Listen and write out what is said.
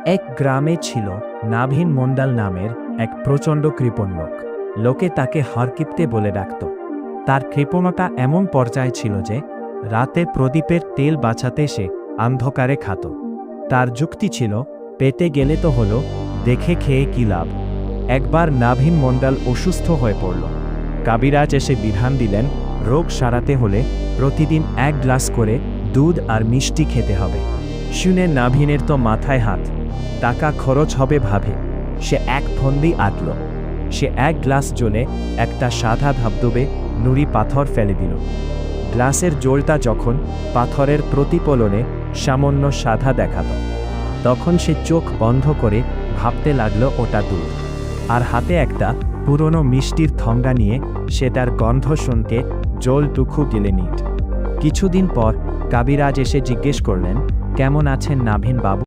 এক গ্রামে ছিল নাভিন মণ্ডল নামের এক প্রচণ্ড কৃপণ লোক। লোকে তাকে হরকিপ্তে বলে ডাকত। তার কৃপণতা এমন পর্যায়ে ছিল যে রাতে প্রদীপের তেল বাঁচাতে সে অন্ধকারে খাত। তার যুক্তি ছিল, পেটে গেলে তো হলো, দেখে খেয়ে কি লাভ। একবার নাভিন মণ্ডল অসুস্থ হয়ে পড়ল। কবিরাজ এসে বিধান দিলেন, রোগ সারাতে হলে প্রতিদিন 1 গ্লাস করে দুধ আর মিষ্টি খেতে হবে। শুনে নাভিনের তো মাথায় হাত। টাকা খরচ হবে ভাবে সে এক ফন্দি আটল। সে 1 গ্লাস জলে একটা সাদা ধবধবে নুড়ি পাথর ফেলে দিল। গ্লাসের জলটা যখন পাথরের প্রতিফলনে সামান্য সাদা দেখাত, তখন সে চোখ বন্ধ করে ভাবতে লাগলো ওটা দুধ। আর হাতে একটা পুরনো মিষ্টির থঙ্গা নিয়ে সেটার গন্ধ শুনকে জলটুকু গেলে নিট। কিছুদিন পর কবিরাজ এসে জিজ্ঞেস করলেন, কেমন আছেন নাভিন বাবু?